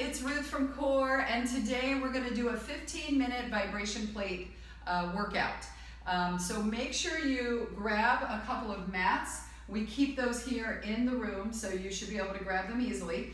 it's Ruth from Core, and today we're going to do a 15-minute vibration plate workout. So make sure you grab a couple of mats. We keep those here in the room, so you should be able to grab them easily.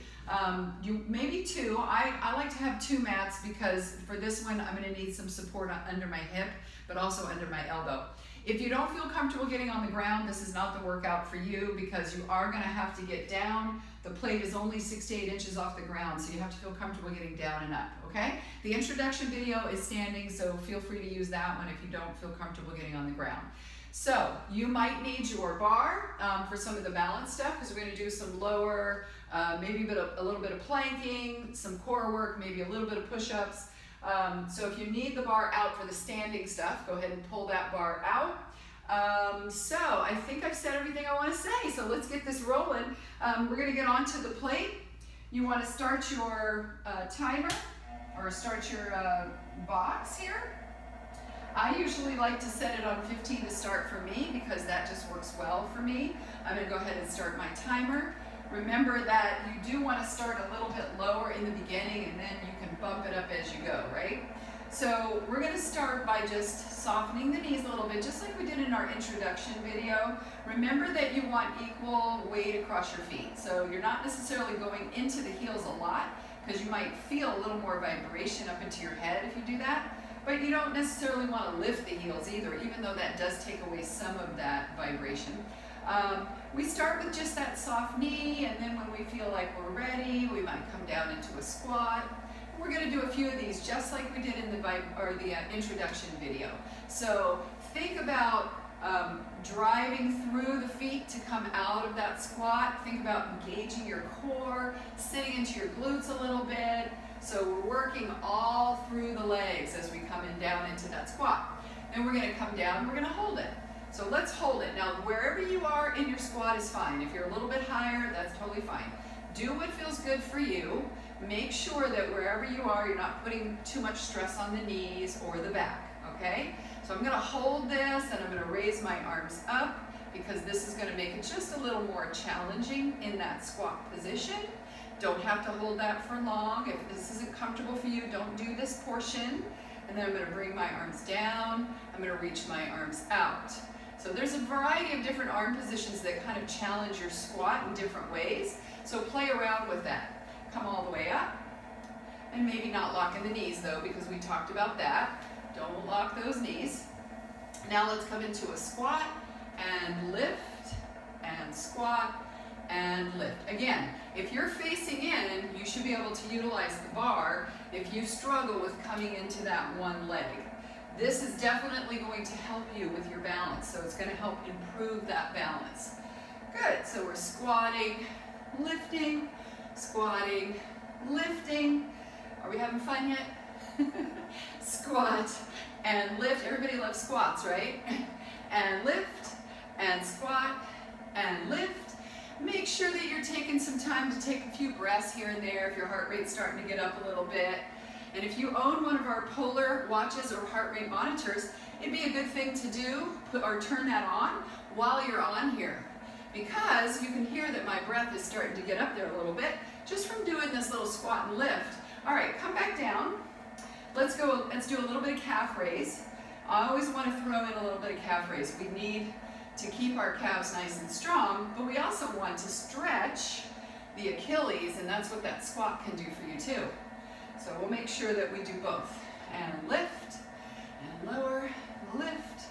Maybe two. I like to have two mats because for this one I'm going to need some support under my hip, but also under my elbow. If you don't feel comfortable getting on the ground, this is not the workout for you because you are going to have to get down. The plate is only 6 to 8 inches off the ground, so you have to feel comfortable getting down and up, okay? The introduction video is standing, so feel free to use that one if you don't feel comfortable getting on the ground. So you might need your bar for some of the balance stuff because we're going to do some lower, maybe a little bit of planking, some core work, maybe a little bit of push-ups. So if you need the bar out for the standing stuff, go ahead and pull that bar out. So I think I've said everything I want to say, so let's get this rolling. We're going to get onto the plate. You want to start your timer or start your box here. I usually like to set it on 15 to start for me because that just works well for me. I'm going to go ahead and start my timer. Remember that you do want to start a little bit lower in the beginning and then you can bump it up as you go, right? So we're going to start by just softening the knees a little bit, just like we did in our introduction video. Remember that you want equal weight across your feet. So you're not necessarily going into the heels a lot because you might feel a little more vibration up into your head if you do that. But you don't necessarily want to lift the heels either, even though that does take away some of that vibration. We start with just that soft knee, and then when we feel like we're ready, we might come down into a squat. We're going to do a few of these just like we did in the introduction video. So think about driving through the feet to come out of that squat. Think about engaging your core, sitting into your glutes a little bit. So we're working all through the legs as we come in down into that squat. Then we're going to come down, we're going to hold it. So let's hold it. Now wherever you are in your squat is fine. If you're a little bit higher, that's totally fine. Do what feels good for you. Make sure that wherever you are, you're not putting too much stress on the knees or the back, okay? So I'm going to hold this and I'm going to raise my arms up because this is going to make it just a little more challenging in that squat position. Don't have to hold that for long. If this isn't comfortable for you, don't do this portion. And then I'm going to bring my arms down. I'm going to reach my arms out. So there's a variety of different arm positions that kind of challenge your squat in different ways. So play around with that. Come all the way up. And maybe not locking the knees though, because we talked about that. Don't lock those knees. Now let's come into a squat and lift and squat and lift. Again, if you're facing in, you should be able to utilize the bar if you struggle with coming into that one leg. This is definitely going to help you with your balance, so it's going to help improve that balance. Good, so we're squatting, lifting, squatting, lifting. Are we having fun yet? Squat and lift. Everybody loves squats, right? And lift and squat and lift. Make sure that you're taking some time to take a few breaths here and there if your heart rate's starting to get up a little bit. And if you own one of our polar watches or heart rate monitors, it'd be a good thing to do or turn that on while you're on here. Because you can hear that my breath is starting to get up there a little bit just from doing this little squat and lift. All right, come back down. Let's do a little bit of calf raise. I always want to throw in a little bit of calf raise. We need to keep our calves nice and strong, but we also want to stretch the Achilles, and that's what that squat can do for you too. So we'll make sure that we do both. And lift, and lower, lift.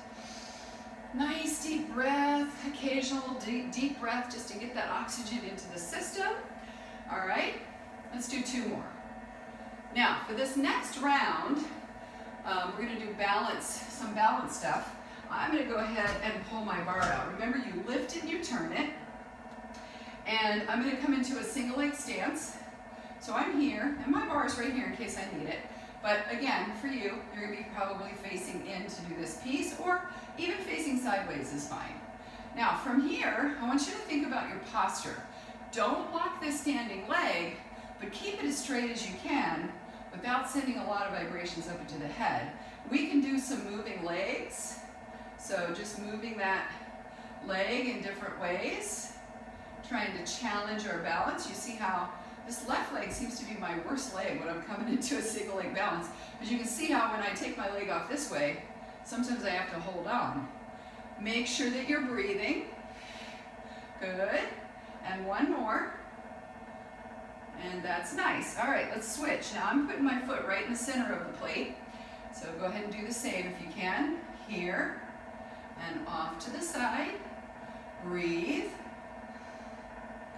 Nice deep breath, occasional deep breath just to get that oxygen into the system. All right, let's do 2 more. Now, for this next round, we're going to do some balance stuff. I'm going to go ahead and pull my bar out. Remember, you lift it, you turn it. And I'm going to come into a single leg stance. So I'm here, and my bar is right here in case I need it. But again, for you, you're going to be probably facing in to do this piece, or even facing sideways is fine. Now, from here, I want you to think about your posture. Don't lock this standing leg, but keep it as straight as you can without sending a lot of vibrations up into the head. We can do some moving legs. So just moving that leg in different ways, trying to challenge our balance. You see how This left leg seems to be my worst leg when I'm coming into a single leg balance. As you can see how when I take my leg off this way, sometimes I have to hold on. Make sure that you're breathing. Good. And one more. And that's nice. All right, let's switch. Now I'm putting my foot right in the center of the plate. So go ahead and do the same if you can. Here. And off to the side. Breathe.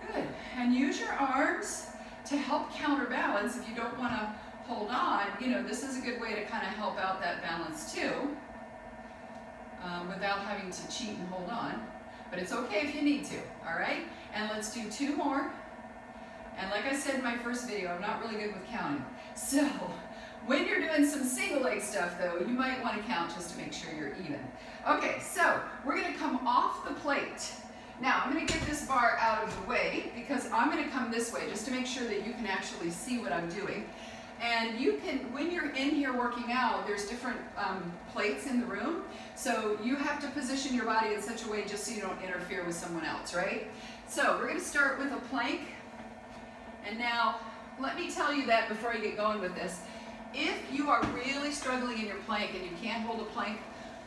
Good. And use your arms to help counterbalance if you don't want to hold on. You know, this is a good way to kind of help out that balance too, without having to cheat and hold on. But it's okay if you need to, all right? And let's do 2 more. And like I said in my first video, I'm not really good with counting. So when you're doing some single leg stuff though, you might want to count just to make sure you're even. Okay, so we're going to come off the plate. Now I'm going to get this bar out of the way because I'm going to come this way just to make sure that you can actually see what I'm doing. And you can, when you're in here working out, there's different plates in the room. So you have to position your body in such a way just so you don't interfere with someone else, right? So we're going to start with a plank. And now, let me tell you that before I get going with this. If you are really struggling in your plank and you can't hold a plank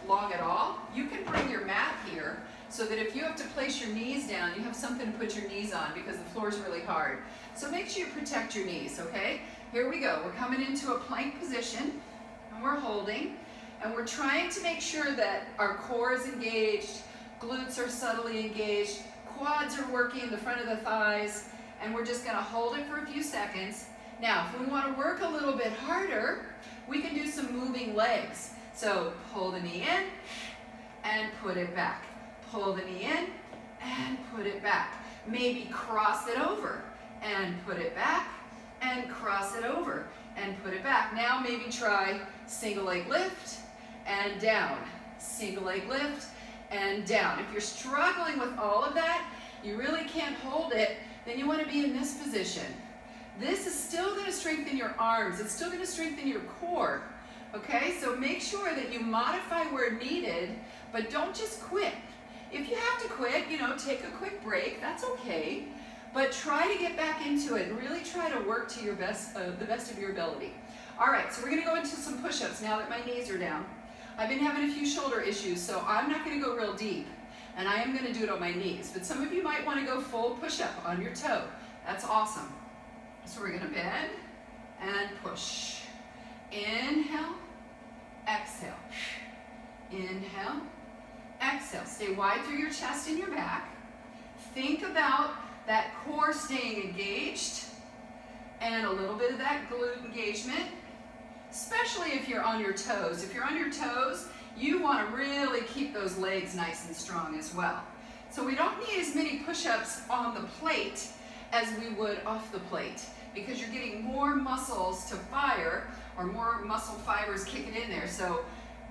long at all, you can bring your mat here so that if you have to place your knees down, you have something to put your knees on because the floor is really hard. So make sure you protect your knees, okay? Here we go. We're coming into a plank position and we're holding and we're trying to make sure that our core is engaged, glutes are subtly engaged, quads are working, the front of the thighs, and we're just going to hold it for a few seconds. Now, if we want to work a little bit harder, we can do some moving legs. So pull the knee in and put it back. Pull the knee in and put it back. Maybe cross it over and put it back and cross it over and put it back. Now maybe try single leg lift and down. Single leg lift and down. If you're struggling with all of that, you really can't hold it, then you want to be in this position. This is still going to strengthen your arms. It's still going to strengthen your core. Okay, so make sure that you modify where needed, but don't just quit. If you have to quit, you know, take a quick break, that's okay. But try to get back into it and really try to work to your best, the best of your ability. All right, so we're going to go into some push-ups now that my knees are down. I've been having a few shoulder issues, so I'm not going to go real deep. And I am going to do it on my knees. But some of you might want to go full push-up on your toe. That's awesome. So we're going to bend and push. Inhale, exhale. Inhale, exhale. Stay wide through your chest and your back. Think about that core staying engaged and a little bit of that glute engagement, especially if you're on your toes. If you're on your toes, you want to really keep those legs nice and strong as well. So we don't need as many push-ups on the plate as we would off the plate because you're getting more muscles to fire or more muscle fibers kicking in there. So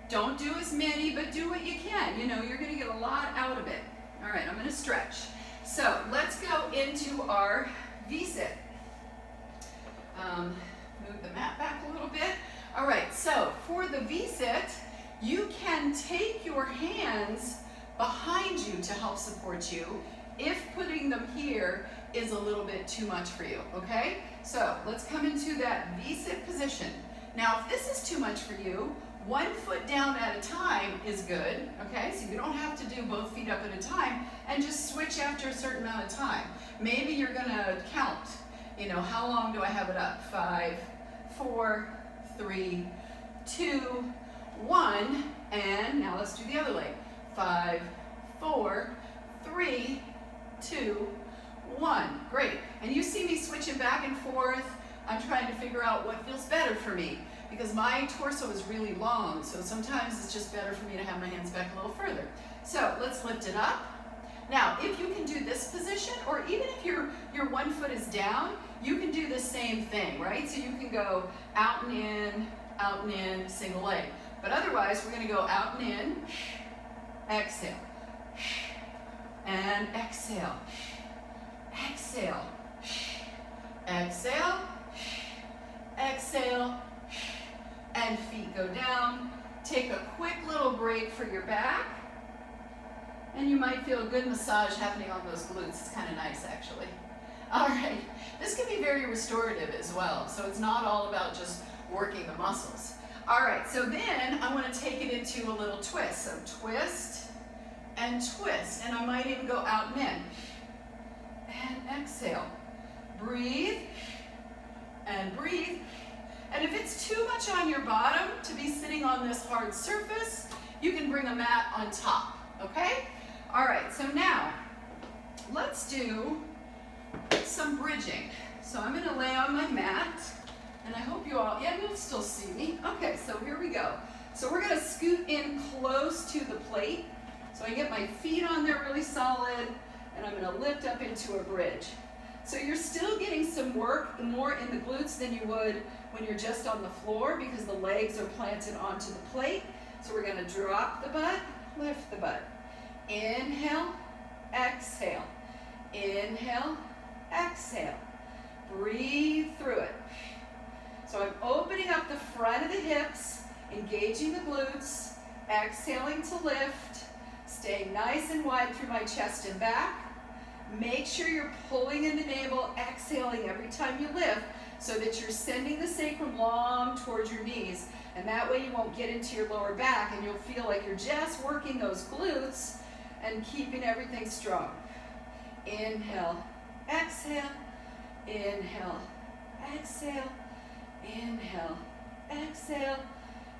don't do as many, but do what you can. You know, you're going to get a lot out of it. All right, I'm going to stretch. So let's go into our V-sit. Move the mat back a little bit. All right, so for the V-sit, you can take your hands behind you to help support you if putting them here is a little bit too much for you, okay? So let's come into that V-sit position. Now, if this is too much for you, 1 foot down at a time is good, okay? So you don't have to do both feet up at a time and just switch after a certain amount of time. Maybe you're gonna count, you know, how long do I have it up? 5, 4, 3, 2, 1, and now let's do the other leg. 5, 4, 3, 2, 1. Great. And you see me switching back and forth. I'm trying to figure out what feels better for me because my torso is really long, so sometimes it's just better for me to have my hands back a little further. So let's lift it up. Now, if you can do this position, or even if your 1 foot is down, you can do the same thing, right? So you can go out and in, single leg. But otherwise, we're going to go out and in, exhale, and exhale, exhale, exhale, exhale, and feet go down. Take a quick little break for your back, and you might feel a good massage happening on those glutes. It's kind of nice, actually. All right, this can be very very restorative as well. So it's not all about just working the muscles. All right, so then I want to take it into a little twist. So twist and twist, and I might even go out and in. And exhale. Breathe and breathe. And if it's too much on your bottom to be sitting on this hard surface, you can bring a mat on top, okay? All right, so now let's do some bridging. So I'm gonna lay on my mat, and I hope you all, yeah, you'll still see me. Okay, so here we go. So we're gonna scoot in close to the plate. So I get my feet on there really solid, and I'm gonna lift up into a bridge. So you're still getting some work more in the glutes than you would when you're just on the floor because the legs are planted onto the plate. So we're gonna drop the butt, lift the butt. Inhale, exhale. Inhale, exhale. Breathe through it. So I'm opening up the front of the hips, engaging the glutes, exhaling to lift, staying nice and wide through my chest and back. Make sure you're pulling in the navel, exhaling every time you lift so that you're sending the sacrum long towards your knees. And that way you won't get into your lower back and you'll feel like you're just working those glutes and keeping everything strong. Inhale, exhale, inhale, exhale, inhale, exhale,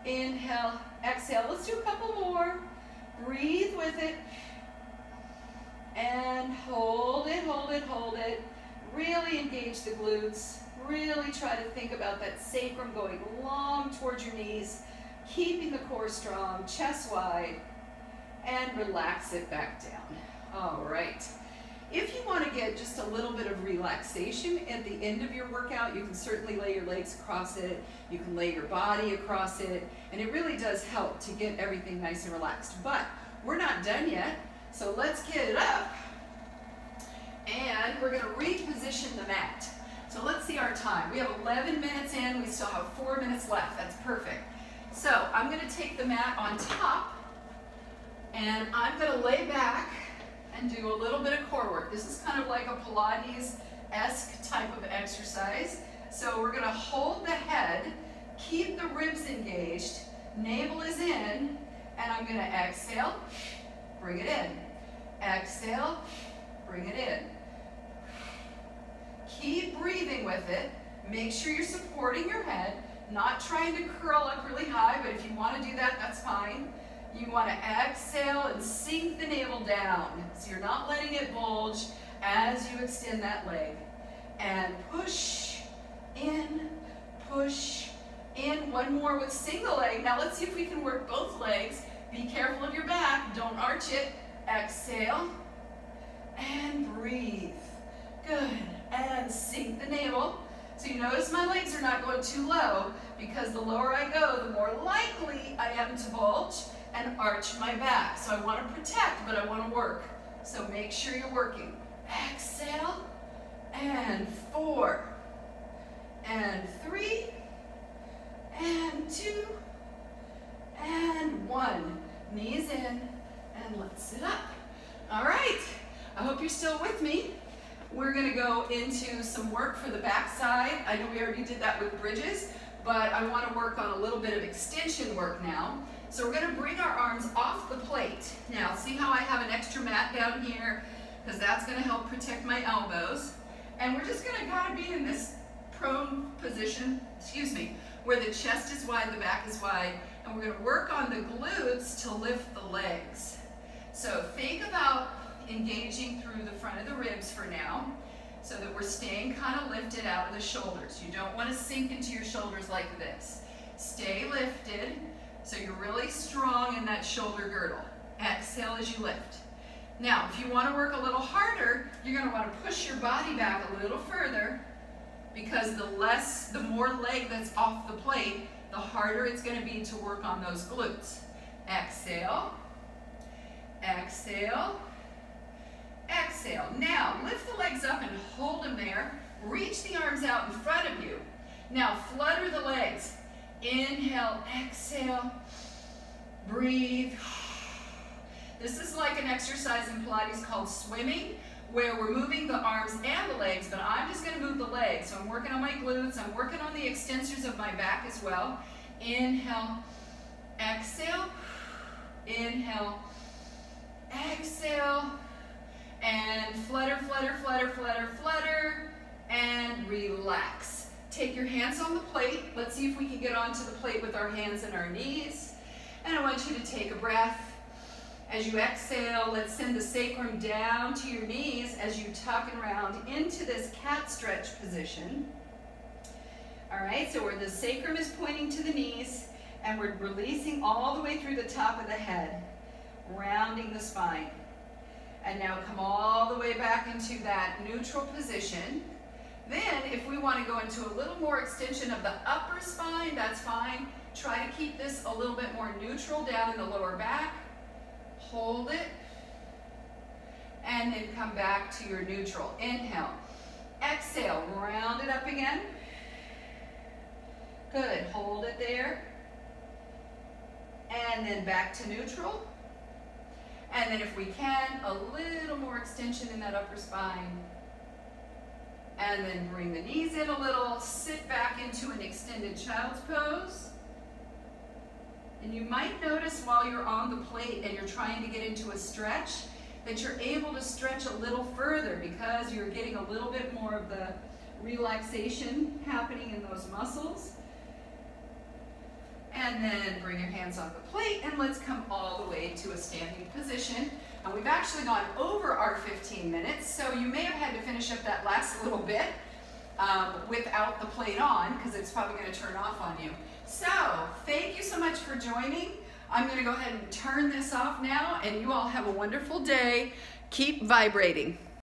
inhale, exhale. Let's do a couple more. Breathe with it. And hold it, hold it, hold it. Really engage the glutes. Really try to think about that sacrum going long towards your knees, keeping the core strong, chest wide, and relax it back down. All right. If you want to get just a little bit of relaxation at the end of your workout, you can certainly lay your legs across it. You can lay your body across it, and it really does help to get everything nice and relaxed. But we're not done yet. So let's get it up, and we're going to reposition the mat. So let's see our time. We have 11 minutes in, we still have 4 minutes left. That's perfect. So I'm going to take the mat on top, and I'm going to lay back and do a little bit of core work. This is kind of like a Pilates-esque type of exercise. So we're going to hold the head, keep the ribs engaged, navel is in, and I'm going to exhale. Bring it in. Exhale, bring it in. Keep breathing with it. Make sure you're supporting your head, not trying to curl up really high, but if you want to do that, that's fine. You want to exhale and sink the navel down, so you're not letting it bulge as you extend that leg. And push in, push in. One more with single leg. Now let's see if we can work both legs. Be careful of your back, don't arch it. Exhale, and breathe. Good, and sink the navel. So you notice my legs are not going too low, because the lower I go, the more likely I am to bulge and arch my back. So I want to protect, but I want to work. So make sure you're working. Exhale, and 4, and 3, and 2, and 1. Knees in, and let's sit up. All right, I hope you're still with me. We're gonna go into some work for the back side. I know we already did that with bridges, but I wanna work on a little bit of extension work now. So we're gonna bring our arms off the plate. Now, see how I have an extra mat down here? Because that's gonna help protect my elbows. And we're just gonna kind of be in this prone position, where the chest is wide, the back is wide, and we're gonna work on the glutes to lift the legs. So think about engaging through the front of the ribs for now, so that we're staying kind of lifted out of the shoulders. You don't want to sink into your shoulders like this. Stay lifted, so you're really strong in that shoulder girdle. Exhale as you lift. Now, if you want to work a little harder, you're going to want to push your body back a little further, because the more leg that's off the plate, the harder it's going to be to work on those glutes. Exhale, exhale, exhale. Now, lift the legs up and hold them there. Reach the arms out in front of you. Now, flutter the legs. Inhale, exhale, breathe. This is like an exercise in Pilates called swimming, where we're moving the arms and the legs, but I'm just going to move the legs. So I'm working on my glutes. I'm working on the extensors of my back as well. Inhale, exhale, inhale, exhale, and flutter, flutter, flutter, flutter, flutter, and relax. Take your hands on the plate. Let's see if we can get onto the plate with our hands and our knees. And I want you to take a breath. As you exhale, let's send the sacrum down to your knees as you tuck and round into this cat stretch position. All right, so where the sacrum is pointing to the knees, and we're releasing all the way through the top of the head, rounding the spine. And now come all the way back into that neutral position. Then, if we want to go into a little more extension of the upper spine, that's fine. Try to keep this a little bit more neutral down in the lower back. Hold it, and then come back to your neutral. Inhale, exhale, round it up again. Good, hold it there. And then back to neutral. And then if we can, a little more extension in that upper spine. And then bring the knees in a little, sit back into an extended child's pose. And you might notice while you're on the plate and you're trying to get into a stretch, that you're able to stretch a little further because you're getting a little bit more of the relaxation happening in those muscles. And then bring your hands off the plate and let's come all the way to a standing position. And we've actually gone over our 15 minutes, so you may have had to finish up that last little bit without the plate on because it's probably going to turn off on you. So, thank you so much for joining. I'm going to go ahead and turn this off now, and you all have a wonderful day. Keep vibrating.